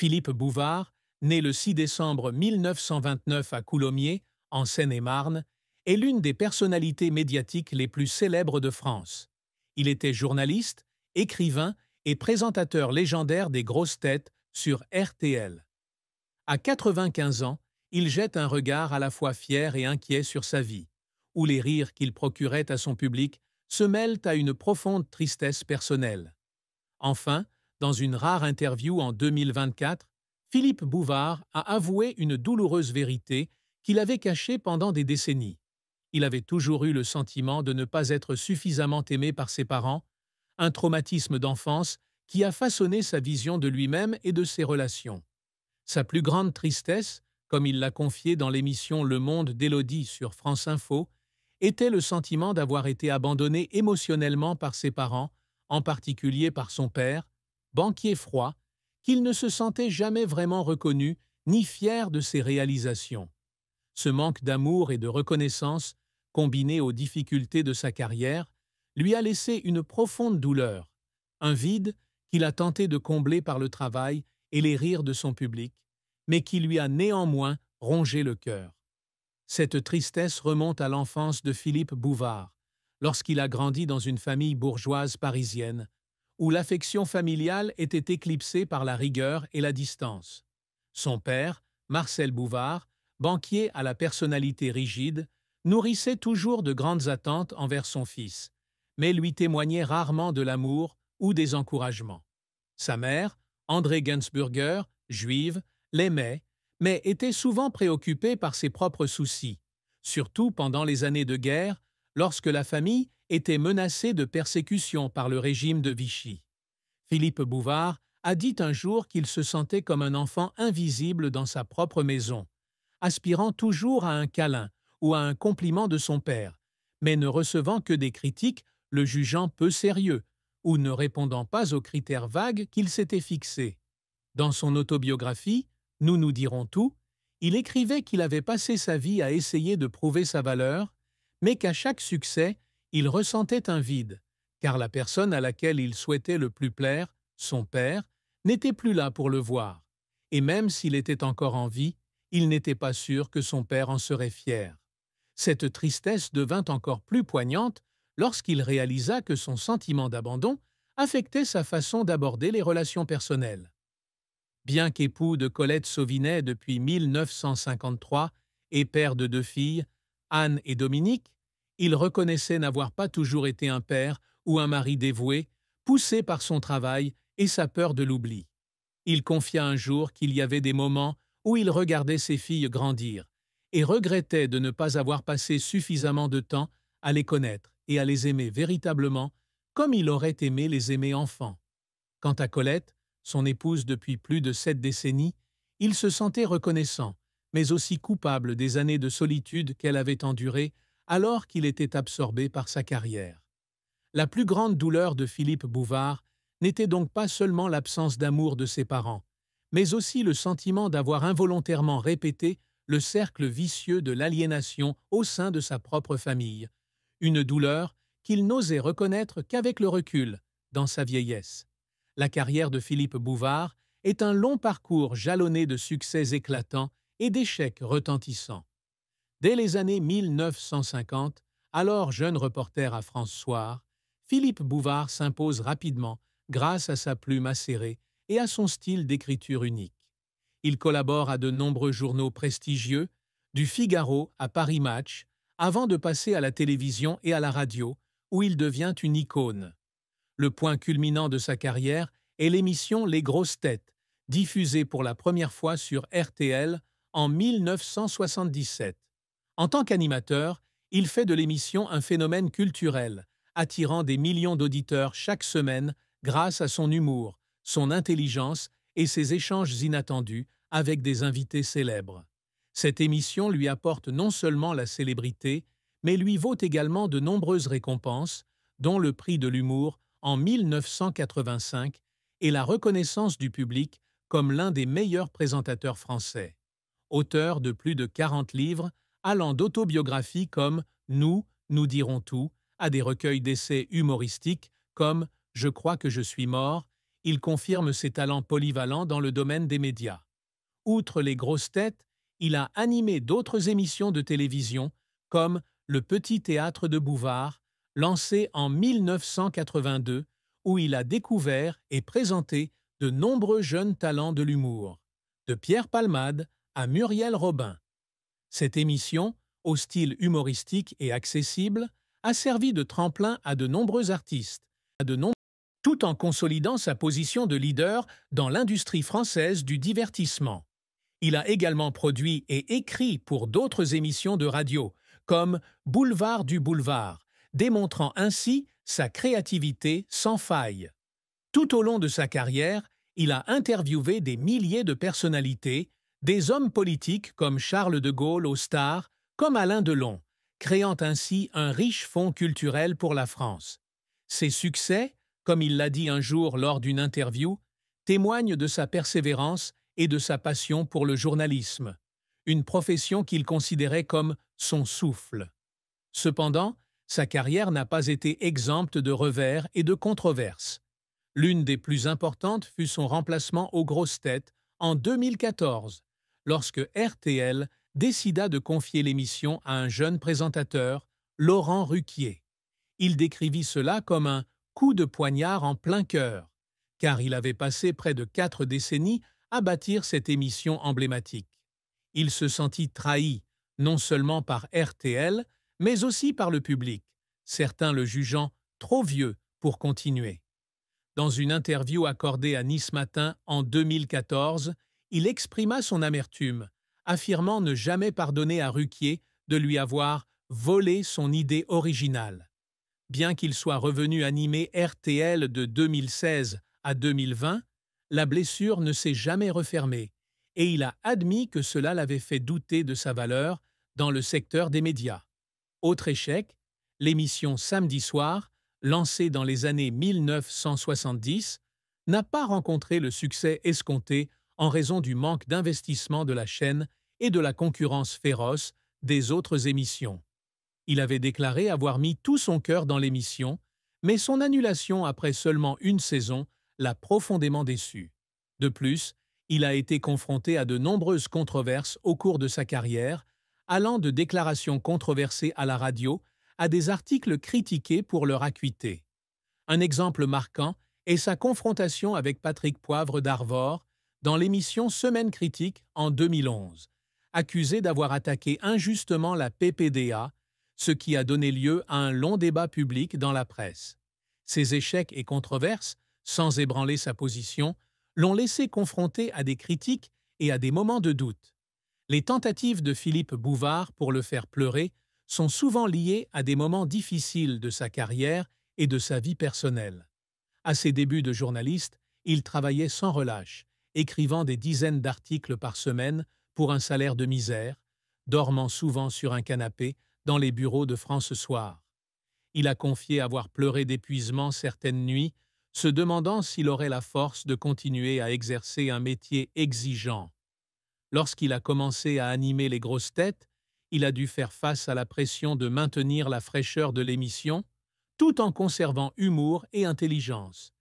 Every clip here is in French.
Philippe Bouvard, né le 6 décembre 1929 à Coulommiers, en Seine-et-Marne, est l'une des personnalités médiatiques les plus célèbres de France. Il était journaliste, écrivain et présentateur légendaire des grosses têtes sur RTL. À 95 ans, il jette un regard à la fois fier et inquiet sur sa vie, où les rires qu'il procurait à son public se mêlent à une profonde tristesse personnelle. Enfin, dans une rare interview en 2024, Philippe Bouvard a avoué une douloureuse vérité qu'il avait cachée pendant des décennies. Il avait toujours eu le sentiment de ne pas être suffisamment aimé par ses parents, un traumatisme d'enfance qui a façonné sa vision de lui-même et de ses relations. Sa plus grande tristesse, comme il l'a confié dans l'émission Le Monde d'Élodie sur France Info, était le sentiment d'avoir été abandonné émotionnellement par ses parents, en particulier par son père, banquier froid, qu'il ne se sentait jamais vraiment reconnu ni fier de ses réalisations. Ce manque d'amour et de reconnaissance, combiné aux difficultés de sa carrière, lui a laissé une profonde douleur, un vide qu'il a tenté de combler par le travail et les rires de son public, mais qui lui a néanmoins rongé le cœur. Cette tristesse remonte à l'enfance de Philippe Bouvard, lorsqu'il a grandi dans une famille bourgeoise parisienne, où l'affection familiale était éclipsée par la rigueur et la distance. Son père, Marcel Bouvard, banquier à la personnalité rigide, nourrissait toujours de grandes attentes envers son fils, mais lui témoignait rarement de l'amour ou des encouragements. Sa mère, André Gensburger, juive, l'aimait, mais était souvent préoccupée par ses propres soucis, surtout pendant les années de guerre, lorsque la famille était menacée de persécution par le régime de Vichy. Philippe Bouvard a dit un jour qu'il se sentait comme un enfant invisible dans sa propre maison, aspirant toujours à un câlin ou à un compliment de son père, mais ne recevant que des critiques le jugeant peu sérieux ou ne répondant pas aux critères vagues qu'il s'était fixés. Dans son autobiographie, Nous nous dirons tout, il écrivait qu'il avait passé sa vie à essayer de prouver sa valeur, mais qu'à chaque succès, il ressentait un vide, car la personne à laquelle il souhaitait le plus plaire, son père, n'était plus là pour le voir, et même s'il était encore en vie, il n'était pas sûr que son père en serait fier. Cette tristesse devint encore plus poignante lorsqu'il réalisa que son sentiment d'abandon affectait sa façon d'aborder les relations personnelles. Bien qu'époux de Colette Sauvinet depuis 1953 et père de 2 filles, Anne et Dominique, il reconnaissait n'avoir pas toujours été un père ou un mari dévoué, poussé par son travail et sa peur de l'oubli. Il confia un jour qu'il y avait des moments où il regardait ses filles grandir et regrettait de ne pas avoir passé suffisamment de temps à les connaître et à les aimer véritablement comme il aurait aimé les aimer enfants. Quant à Colette, son épouse depuis plus de 7 décennies, il se sentait reconnaissant, mais aussi coupable des années de solitude qu'elle avait endurées alors qu'il était absorbé par sa carrière. La plus grande douleur de Philippe Bouvard n'était donc pas seulement l'absence d'amour de ses parents, mais aussi le sentiment d'avoir involontairement répété le cercle vicieux de l'aliénation au sein de sa propre famille, une douleur qu'il n'osait reconnaître qu'avec le recul, dans sa vieillesse. La carrière de Philippe Bouvard est un long parcours jalonné de succès éclatants et d'échecs retentissants. Dès les années 1950, alors jeune reporter à France Soir, Philippe Bouvard s'impose rapidement grâce à sa plume acérée et à son style d'écriture unique. Il collabore à de nombreux journaux prestigieux, du Figaro à Paris Match, avant de passer à la télévision et à la radio, où il devient une icône. Le point culminant de sa carrière est l'émission Les Grosses Têtes, diffusée pour la première fois sur RTL en 1977. En tant qu'animateur, il fait de l'émission un phénomène culturel, attirant des millions d'auditeurs chaque semaine grâce à son humour, son intelligence et ses échanges inattendus avec des invités célèbres. Cette émission lui apporte non seulement la célébrité, mais lui vaut également de nombreuses récompenses, dont le prix de l'humour en 1985 et la reconnaissance du public comme l'un des meilleurs présentateurs français. Auteur de plus de 40 livres, allant d'autobiographies comme Nous, nous dirons tout, à des recueils d'essais humoristiques comme Je crois que je suis mort, il confirme ses talents polyvalents dans le domaine des médias. Outre les grosses têtes, il a animé d'autres émissions de télévision, comme Le Petit Théâtre de Bouvard, lancé en 1982, où il a découvert et présenté de nombreux jeunes talents de l'humour, de Pierre Palmade à Muriel Robin. Cette émission, au style humoristique et accessible, a servi de tremplin à de nombreux artistes, tout en consolidant sa position de leader dans l'industrie française du divertissement. Il a également produit et écrit pour d'autres émissions de radio, comme Boulevard du Boulevard, démontrant ainsi sa créativité sans faille. Tout au long de sa carrière, il a interviewé des milliers de personnalités, des hommes politiques comme Charles de Gaulle aux stars, comme Alain Delon, créant ainsi un riche fonds culturel pour la France. Ses succès, comme il l'a dit un jour lors d'une interview, témoignent de sa persévérance et de sa passion pour le journalisme, une profession qu'il considérait comme son souffle. Cependant, sa carrière n'a pas été exempte de revers et de controverses. L'une des plus importantes fut son remplacement aux grosses têtes en 2014, lorsque RTL décida de confier l'émission à un jeune présentateur, Laurent Ruquier. Il décrivit cela comme un coup de poignard en plein cœur, car il avait passé près de 4 décennies à bâtir cette émission emblématique. Il se sentit trahi, non seulement par RTL, mais aussi par le public, certains le jugeant trop vieux pour continuer. Dans une interview accordée à Nice Matin en 2014, il exprima son amertume, affirmant ne jamais pardonner à Ruquier de lui avoir volé son idée originale. Bien qu'il soit revenu animer RTL de 2016 à 2020, la blessure ne s'est jamais refermée et il a admis que cela l'avait fait douter de sa valeur dans le secteur des médias. Autre échec, l'émission Samedi soir, lancée dans les années 1970, n'a pas rencontré le succès escompté en raison du manque d'investissement de la chaîne et de la concurrence féroce des autres émissions. Il avait déclaré avoir mis tout son cœur dans l'émission, mais son annulation après seulement une saison l'a profondément déçu. De plus, il a été confronté à de nombreuses controverses au cours de sa carrière, allant de déclarations controversées à la radio à des articles critiqués pour leur acuité. Un exemple marquant est sa confrontation avec Patrick Poivre d'Arvor dans l'émission Semaine critique en 2011, accusé d'avoir attaqué injustement la PPDA, ce qui a donné lieu à un long débat public dans la presse. Ces échecs et controverses, sans ébranler sa position, l'ont laissé confronté à des critiques et à des moments de doute. Les tentatives de Philippe Bouvard pour le faire pleurer sont souvent liées à des moments difficiles de sa carrière et de sa vie personnelle. À ses débuts de journaliste, il travaillait sans relâche, écrivant des dizaines d'articles par semaine pour un salaire de misère, dormant souvent sur un canapé dans les bureaux de France Soir. Il a confié avoir pleuré d'épuisement certaines nuits, se demandant s'il aurait la force de continuer à exercer un métier exigeant. Lorsqu'il a commencé à animer les grosses têtes, il a dû faire face à la pression de maintenir la fraîcheur de l'émission, tout en conservant humour et intelligence.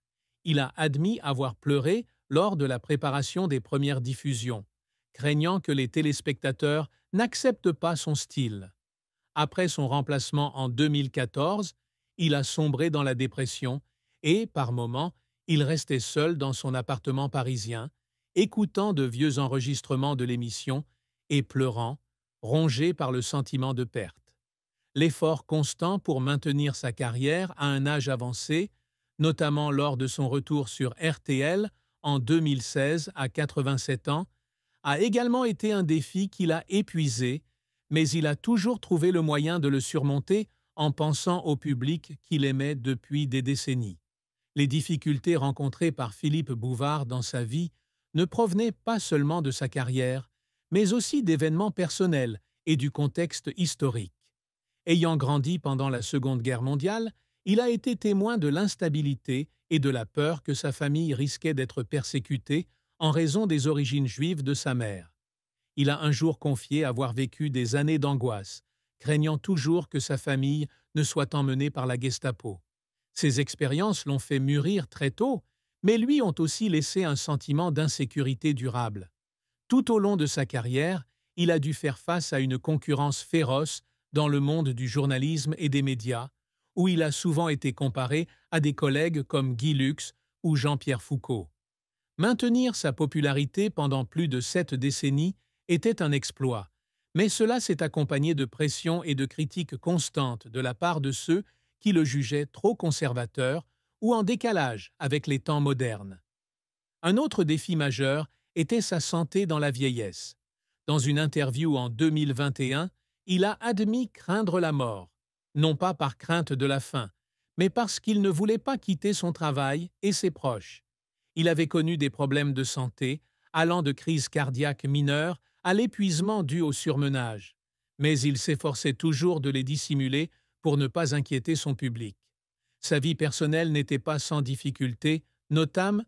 Il a admis avoir pleuré lors de la préparation des premières diffusions, craignant que les téléspectateurs n'acceptent pas son style. Après son remplacement en 2014, il a sombré dans la dépression et, par moments, il restait seul dans son appartement parisien, écoutant de vieux enregistrements de l'émission et pleurant, rongé par le sentiment de perte. L'effort constant pour maintenir sa carrière à un âge avancé, notamment lors de son retour sur RTL en 2016 à 87 ans, a également été un défi qu'il a épuisé, mais il a toujours trouvé le moyen de le surmonter en pensant au public qu'il aimait depuis des décennies. Les difficultés rencontrées par Philippe Bouvard dans sa vie ne provenaient pas seulement de sa carrière, mais aussi d'événements personnels et du contexte historique. Ayant grandi pendant la Seconde Guerre mondiale, il a été témoin de l'instabilité et de la peur que sa famille risquait d'être persécutée en raison des origines juives de sa mère. Il a un jour confié avoir vécu des années d'angoisse, craignant toujours que sa famille ne soit emmenée par la Gestapo. Ces expériences l'ont fait mûrir très tôt, mais lui ont aussi laissé un sentiment d'insécurité durable. Tout au long de sa carrière, il a dû faire face à une concurrence féroce dans le monde du journalisme et des médias, où il a souvent été comparé à des collègues comme Guy Lux ou Jean-Pierre Foucault. Maintenir sa popularité pendant plus de 7 décennies était un exploit, mais cela s'est accompagné de pressions et de critiques constantes de la part de ceux qui le jugeaient trop conservateur ou en décalage avec les temps modernes. Un autre défi majeur était sa santé dans la vieillesse. Dans une interview en 2021, il a admis craindre la mort, non pas par crainte de la fin, mais parce qu'il ne voulait pas quitter son travail et ses proches. Il avait connu des problèmes de santé, allant de crises cardiaques mineures à l'épuisement dû au surmenage, mais il s'efforçait toujours de les dissimuler pour ne pas inquiéter son public. Sa vie personnelle n'était pas sans difficulté, notamment